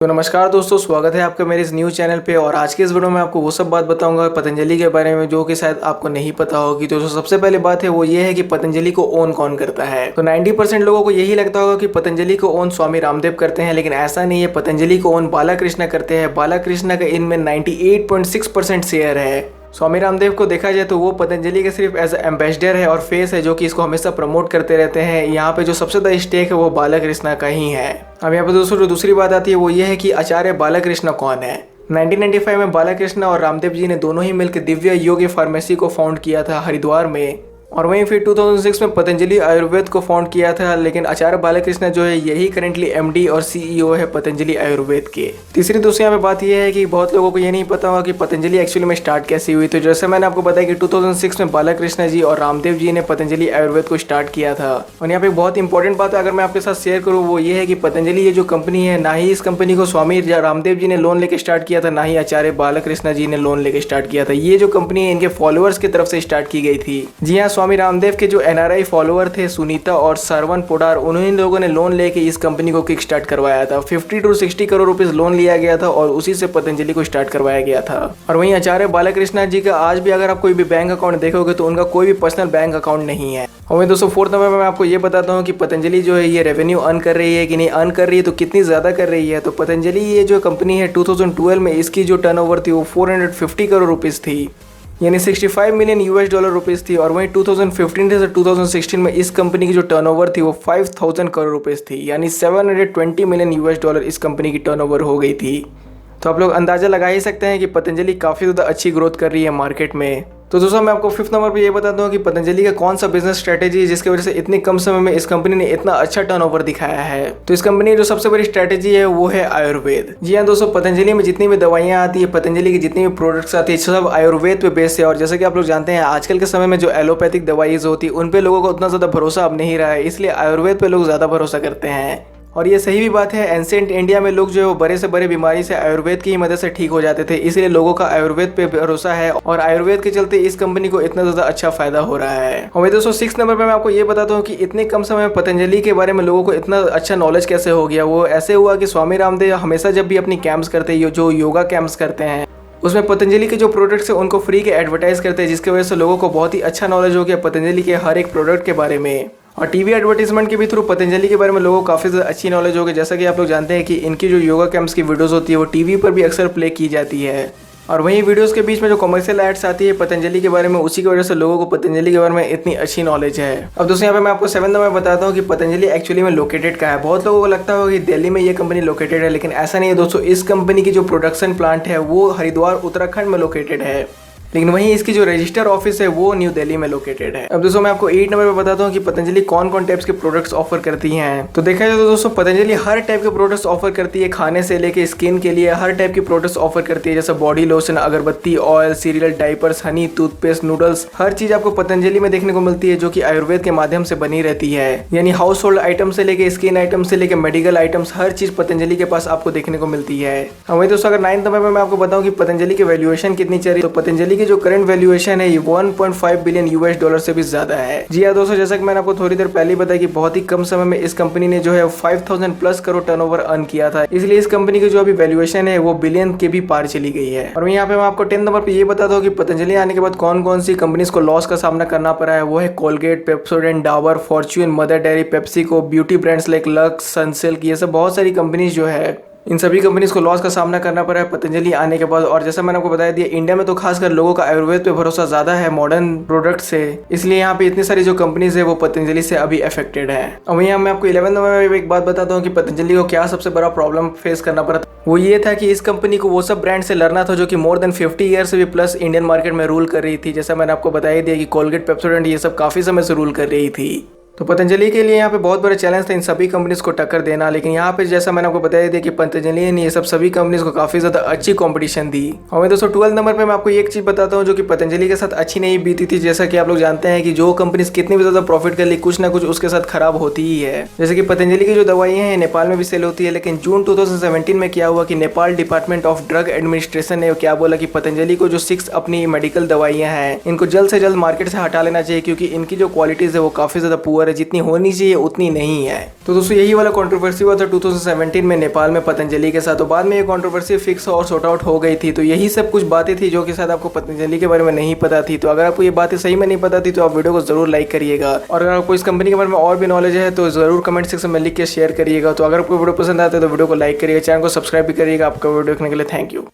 तो नमस्कार दोस्तों, स्वागत है आपका मेरे इस न्यूज़ चैनल पे। और आज के इस वीडियो में आपको वो सब बात बताऊंगा पतंजलि के बारे में जो कि शायद आपको नहीं पता होगी। तो सबसे पहले बात है वो ये है कि पतंजलि को ओन कौन करता है। तो 90% लोगों को यही लगता होगा कि पतंजलि को ओन स्वामी रामदेव करते हैं, लेकिन ऐसा नहीं है। पतंजलि को ओन बालाकृष्ण करते हैं। बालाकृष्ण का इनमें 98.6% शेयर है। स्वामी रामदेव को देखा जाए तो वो पतंजलि के सिर्फ एज एम्बेसडर है और फेस है, जो कि इसको हमेशा प्रमोट करते रहते हैं। यहाँ पे जो सबसे ज़्यादा स्टेक है वो बालाकृष्ण का ही है। अब यहाँ पे दोस्तों जो दूसरी बात आती है वो ये है कि आचार्य बालाकृष्ण कौन है। 1995 में बालाकृष्ण और रामदेव जी ने दोनों ही मिलकर दिव्य योग फार्मेसी को फाउंड किया था हरिद्वार में। और वहीं फिर 2006 में पतंजलि आयुर्वेद को फाउंड किया था। लेकिन आचार्य बालाकृष्ण जो है यही करेंटली एमडी और सीईओ है पतंजलि आयुर्वेद के। तीसरी दोस्तों यहाँ पे बात यह है कि बहुत लोगों को ये नहीं पता होगा कि पतंजलि एक्चुअली में स्टार्ट कैसे हुई। तो जैसे मैंने आपको बताया कि 2006 में बालाकृष्ण जी और रामदेव जी ने पतंजलि आयुर्वेद को स्टार्ट किया था। और यहाँ पे बहुत इंपॉर्टेंट बात अगर मैं आपके साथ शेयर करूँ वो ये है कि पतंजलि ये जो कंपनी है, ना ही इस कंपनी को स्वामी रामदेव जी ने लोन लेके स्टार्ट किया था, ना ही आचार्य बालाकृष्ण जी ने लोन लेके स्टार्ट किया था। ये जो कंपनी है इनके फॉलोअर्स की तरफ से स्टार्ट की गई थी। जी हाँ, स्वामी रामदेव के जो एनआरआई फॉलोअर थे सुनीता और सरवन पोडार, उन्हीं लोगों ने लोन लेके इस कंपनी को किक स्टार्ट करवाया था। 50 to 60 करोड़ रुपीस लोन लिया गया था और उसी से पतंजलि को स्टार्ट करवाया गया था। और वहीं आचार्य बालाकृष्ण जी का आज भी अगर आप कोई भी बैंक अकाउंट देखोगे तो उनका कोई भी पर्सनल बैंक अकाउंट नहीं है। और वहीं दोस्तों 4 नंबर में मैं आपको ये बताता हूँ कि पतंजलि जो है ये रेवेन्यू अर्न कर रही है कि नहीं, अर्न कर रही है तो कितनी ज्यादा कर रही है। तो पतंजलि ये जो कंपनी है 2012 में इसकी जो टर्नओवर थी वो 450 करोड़ रुपीस थी, यानी 65 मिलियन यूएस डॉलर रुपीस थी। और वहीं 2015 से 2016 में इस कंपनी की जो टर्नओवर थी वो 5000 करोड़ रुपीस थी, यानी 720 मिलियन यूएस डॉलर इस कंपनी की टर्नओवर हो गई थी। तो आप लोग अंदाजा लगा ही सकते हैं कि पतंजलि काफ़ी ज़्यादा अच्छी ग्रोथ कर रही है मार्केट में। तो दोस्तों मैं आपको 5th नंबर पे ये बताता हूँ कि पतंजलि का कौन सा बिजनेस स्ट्रेटेजी है जिसकी वजह से इतने कम समय में इस कंपनी ने इतना अच्छा टर्नओवर दिखाया है। तो इस कंपनी की जो सबसे बड़ी स्ट्रेटेजी है वो है आयुर्वेद। जी हाँ दोस्तों, पतंजलि में जितनी भी दवाइयाँ आती है, पतंजलि की जितनी भी प्रोडक्ट्स आती है, सब आयुर्वेद पे बेस्ड है। और जैसे कि आप लोग जानते हैं आजकल के समय में जो एलोपैथिक दवाइयाँ होती है उन पे लोगों को उतना ज़्यादा भरोसा अब नहीं रहा है, इसलिए आयुर्वेद पे लोग ज़्यादा भरोसा करते हैं। और ये सही भी बात है। एंशिएंट इंडिया में लोग जो है वो बड़े से बड़े बीमारी से आयुर्वेद की ही मदद से ठीक हो जाते थे, इसलिए लोगों का आयुर्वेद पे भरोसा है और आयुर्वेद के चलते इस कंपनी को इतना ज़्यादा अच्छा फायदा हो रहा है। और वही दोस्तों 6 नंबर पे मैं आपको ये बताता हूँ कि इतने कम समय में पतंजलि के बारे में लोगों को इतना अच्छा नॉलेज कैसे हो गया। वो ऐसे हुआ कि स्वामी रामदेव हमेशा जब भी अपनी कैंप्स करते हैं, जो योगा कैंप्स करते हैं, उसमें पतंजलि के जो प्रोडक्ट्स है उनको फ्री के एडवर्टाइज करते हैं, जिसकी वजह से लोगों को बहुत ही अच्छा नॉलेज हो गया पतंजलि के हर एक प्रोडक्ट के बारे में। और टीवी एडवर्टीजमेंट के भी थ्रू पतंजलि के बारे में लोगों को काफ़ी ज़्यादा अच्छी नॉलेज हो गई। जैसा कि आप लोग जानते हैं कि इनकी जो योगा कैंप्स की वीडियोस होती है वो टीवी पर भी अक्सर प्ले की जाती है। और वहीं वीडियोस के बीच में जो कमर्शियल एड्स आती है पतंजलि के बारे में, उसी की वजह से लोगों को पतंजलि के बारे में इतनी अच्छी नॉलेज है। अब दोस्तों यहाँ पे मैं आपको 7 नंबर बताता हूँ कि पतंजलि एक्चुअली में लोकेटेड कहाँ है। बहुत लोगों को लगता होगा कि दिल्ली में ये कंपनी लोकेटेड है, लेकिन ऐसा नहीं है दोस्तों। इस कंपनी की जो प्रोडक्शन प्लांट है वो हरिद्वार उत्तराखंड में लोकेटेड है, लेकिन वहीं इसकी जो रजिस्टर ऑफिस है वो न्यू दिल्ली में लोकेटेड है। अब दोस्तों मैं आपको 8 नंबर पे बताता हूँ कि पतंजलि कौन कौन टाइप्स के प्रोडक्ट्स ऑफर करती हैं। तो देखा जाए तो दोस्तों पतंजलि हर टाइप के प्रोडक्ट्स ऑफर करती है, खाने से लेके स्किन के लिए हर टाइप की प्रोडक्ट्स ऑफर करती है, जैसे बॉडी लोशन, अगरबत्ती, oil, cereal, diapers, honey, toothpaste, noodles, हर चीज आपको पतंजलि में देखने को मिलती है जो कि आयुर्वेद के माध्यम से बनी रहती है। यानी हाउस होल्ड आइटम से लेके स्किन आइटम से लेके मेडिकल आइटम्स, हर चीज पतंजलि के पास आपको देखने को मिलती है। वही दोस्तों अगर 9 नंबर में मैं आपको बताऊँ कि पतंजलि की वैल्यूएशन कितनी चल रही है, तो पतंजलि की जो करंट वैल्यूएशन है ये 1.5 बिलियन यूएस डॉलर से भी ज्यादा है। जी हाँ दोस्तों, जैसा कि मैंने आपको थोड़ी देर पहले बताया कि बहुत ही कम समय में इस कंपनी ने जो है 5000 प्लस करोड़ टर्नओवर अर्न किया था, इसलिए इस कंपनी की जो अभी वैल्यूएशन है वो बिलियन के भी पार चली गई है। और यहाँ पे मैं आपको 10 नंबर पे ये बताता हूँ कि पतंजलि आने के बाद कौन कौन सी कंपनीज को लॉस का सामना करना पड़ा है। वो है Colgate, Pepsodent, Dabur, Fortune, mother dairy, PepsiCo, beauty brands like lux, Sunsilk, ये सब बहुत सारी कंपनीज जो है इन सभी कंपनीज को लॉस का सामना करना पड़ा है पतंजलि आने के बाद। और जैसा मैंने आपको बताया दिया, इंडिया में तो खासकर लोगों का आयुर्वेद पे भरोसा ज्यादा है मॉडर्न प्रोडक्ट से, इसलिए यहाँ पे इतनी सारी जो कंपनीज है वो पतंजलि से अभी अफेक्टेड है। और वहीं मैं आपको 11 नंबर में एक बात बताता हूँ कि पतंजलि को क्या सबसे बड़ा प्रॉब्लम फेस करना पड़ा। वो ये था कि इस कंपनी को वो सब ब्रांड से लड़ना था जो कि मोर देन 50 ईयर से भी प्लस इंडियन मार्केट में रूल कर रही थी। जैसा मैंने आपको बताया दिया कि कोलगेट, पेप्सोडेंट ये सब काफी समय से रूल कर रही थी। तो पतंजलि के लिए यहाँ पे बहुत बड़ा चैलेंज था इन सभी कंपनीज को टक्कर देना, लेकिन यहाँ पे जैसा मैंने आपको बताया दिया कि पतंजलि ने ये सब सभी कंपनीज को काफी ज्यादा अच्छी कंपटीशन दी। और मैं दोस्तों 12 नंबर पे मैं आपको एक चीज बताता हूँ जो कि पतंजलि के साथ अच्छी नहीं बीती थी। जैसा कि आप लोग जानते हैं कि जो कंपनीज कितनी भी ज्यादा प्रॉफिट कर ली, कुछ ना कुछ उसके साथ खराब होती ही है। जैसे कि पतंजलि की जो दवाइयाँ हैं नेपाल में भी सेल होती है, लेकिन जून 2017 में क्या हुआ कि Nepal department of drug administration ने क्या बोला कि पतंजलि को जो 6 अपनी मेडिकल दवाइयाँ हैं इनको जल्द से जल्द मार्केट से हटा लेना चाहिए, क्योंकि इनकी जो क्वालिटीज है वो काफी ज्यादा पुअर है, जितनी होनी चाहिए उतनी नहीं है। तो दोस्तों यही वाला कंट्रोवर्सी हुआ था 2017 में नेपाल में पतंजलि के साथ। तो बाद में ये कंट्रोवर्सी फिक्स और सॉर्ट आउट हो गई थी। तो यही सब कुछ बातें थी जो कि शायद आपको पतंजलि के बारे में नहीं पता थी। तो अगर आपको ये बातें सही में नहीं पता थी तो आप वीडियो को जरूर लाइक करिएगा, और अगर आपको इस कंपनी के बारे में और भी नॉलेज है तो जरूर कमेंट सेक्शन में लिख के शेयर करिएगा। तो अगर आपको वीडियो पसंद आता है तो वीडियो को लाइक करिएगा, चैनल को सब्सक्राइब भी करिएगा। आपका वीडियो देखने के लिए थैंक यू।